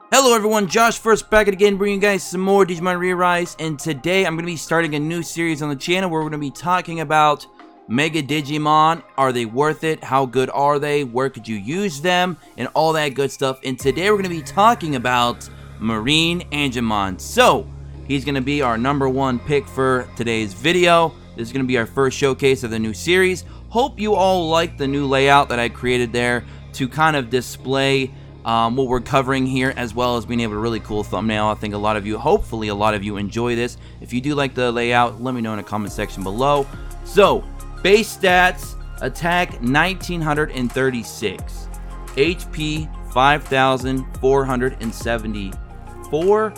Hello everyone, Josh first back again, bringing you guys some more Digimon ReArise, and today I'm going to be starting a new series on the channel where we're going to be talking about Mega Digimon. Are they worth it? How good are they? Where could you use them? And all that good stuff. And today we're going to be talking about MarineAngemon. So, he's going to be our #1 pick for today's video. This is going to be our first showcase of the new series. Hope you all like the new layout that I created there to kind of display what we're covering here, as well as being able to really cool thumbnail. I think a lot of you, hopefully a lot of you enjoy this. If you do like the layout, let me know in the comment section below. So, base stats: attack 1936, HP 5474,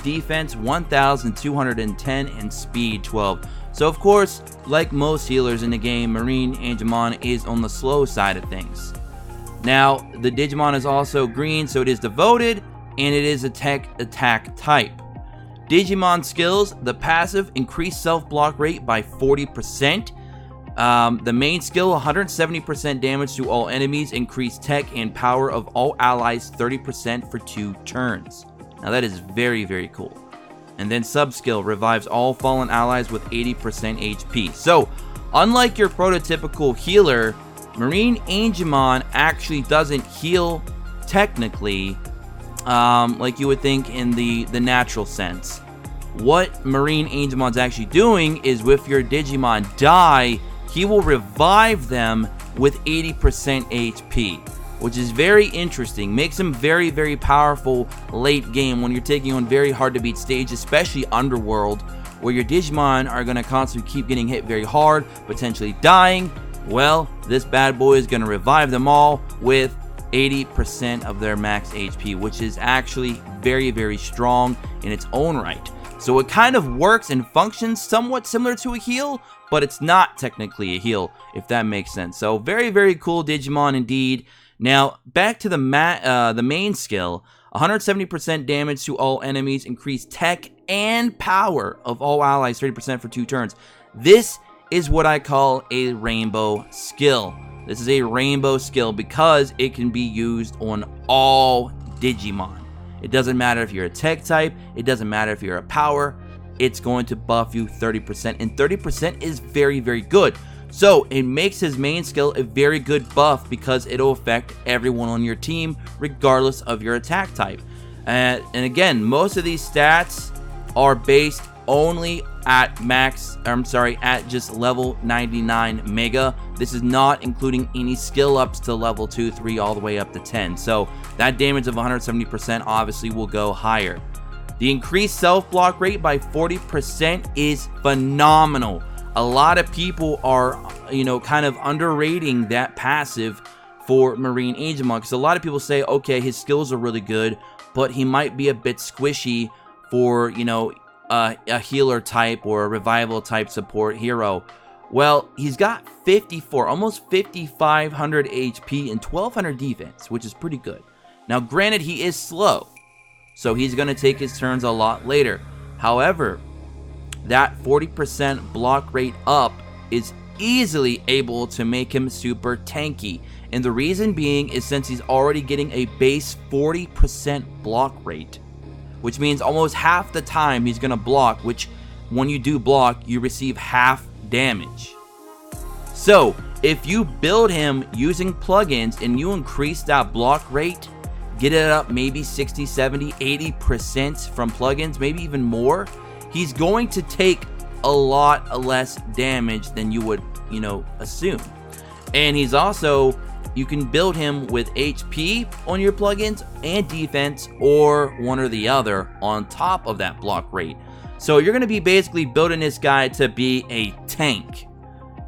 defense 1210, and speed 12. So of course, like most healers in the game, MarineAngemon is on the slow side of things. Now, the Digimon is also green, so it is devoted, and it is a tech attack type. Digimon skills: the passive, increased self-block rate by 40%. The main skill: 170% damage to all enemies, increased tech and power of all allies 30% for 2 turns. Now that is very, very cool. And then sub-skill: revives all fallen allies with 80% HP. So, unlike your prototypical healer, MarineAngemon actually doesn't heal technically like you would think in the natural sense. What MarineAngemon's actually doing is, with your Digimon die, he will revive them with 80% HP, which is very interesting. Makes him very, very powerful late game when you're taking on very hard to beat stages, especially Underworld, where your Digimon are going to constantly keep getting hit very hard, potentially dying. Well, this bad boy is going to revive them all with 80% of their max HP, which is actually very, very strong in its own right. So it kind of works and functions somewhat similar to a heal, but it's not technically a heal, if that makes sense. So very, very cool Digimon indeed. Now, back to the main skill: 170% damage to all enemies, increased tech and power of all allies 30% for 2 turns. This is what I call a rainbow skill. This is a rainbow skill because it can be used on all Digimon. It doesn't matter if you're a tech type, it doesn't matter if you're a power, it's going to buff you 30%, and 30% is very, very good. So it makes his main skill a very good buff because it'll affect everyone on your team regardless of your attack type. And again, most of these stats are based only at at just level 99 Mega. This is not including any skill ups to level 2, 3, all the way up to 10. So that damage of 170% obviously will go higher. The increased self-block rate by 40% is phenomenal. A lot of people are, kind of underrating that passive for MarineAngemon, because a lot of people say, okay, his skills are really good, but he might be a bit squishy for, a healer type or a revival type support hero. Well, he's got almost 5,500 HP and 1,200 defense, which is pretty good. Now, granted, he is slow, so he's going to take his turns a lot later. However, that 40% block rate up is easily able to make him super tanky. And the reason being is since he's already getting a base 40% block rate, which means almost half the time he's going to block, which when you do block, you receive half damage. So if you build him using plugins and you increase that block rate, get it up maybe 60, 70, 80% from plugins, maybe even more, he's going to take a lot less damage than you would, assume. And he's also, you can build him with HP on your plugins and defense, or one or the other on top of that block rate. So you're going to be basically building this guy to be a tank.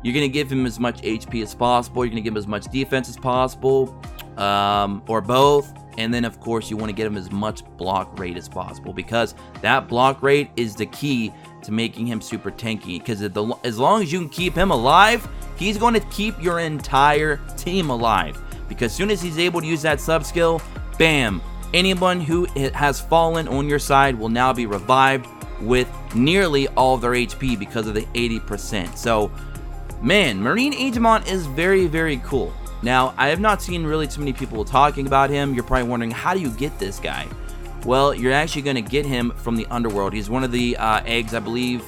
You're going to give him as much HP as possible. You're going to give him as much defense as possible, or both. And then, of course, you want to get him as much block rate as possible, because that block rate is the key to making him super tanky. Because as long as you can keep him alive, he's going to keep your entire team alive. Because as soon as he's able to use that sub skill, bam, anyone who has fallen on your side will now be revived with nearly all of their HP because of the 80%. So, man, MarineAngemon is very, very cool. Now, I have not seen really too many people talking about him. You're probably wondering, how do you get this guy? Well, you're actually going to get him from the underworld. He's one of the eggs, I believe,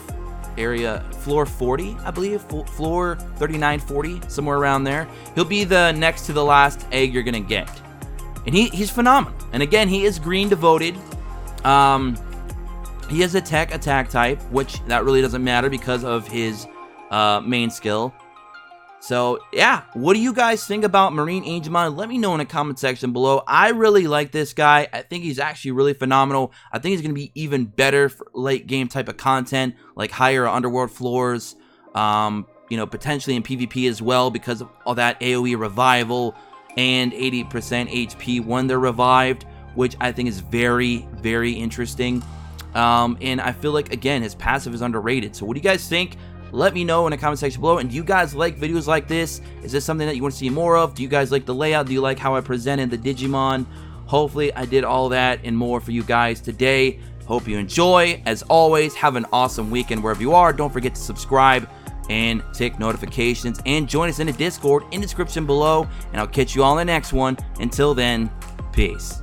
area floor 40, I believe, floor 39, 40, somewhere around there. He'll be the next to the last egg you're going to get. And he's phenomenal. And again, he is green devoted. He has a tech attack type, which that really doesn't matter because of his main skill. So, yeah, what do you guys think about MarineAngemon? Let me know in the comment section below. I really like this guy. I think he's actually really phenomenal. I think he's going to be even better for late game type of content, like higher underworld floors, you know, potentially in PvP as well because of all that AoE revival and 80% HP when they're revived, which I think is very, very interesting. And I feel like, again, his passive is underrated. So what do you guys think? Let me know in the comment section below. And do you guys like videos like this? Is this something that you want to see more of? Do you guys like the layout? Do you like how I presented the Digimon? Hopefully I did all that and more for you guys today. Hope you enjoy. As always, have an awesome weekend wherever you are. Don't forget to subscribe and tick notifications. And join us in the Discord in the description below. And I'll catch you all in the next one. Until then, peace.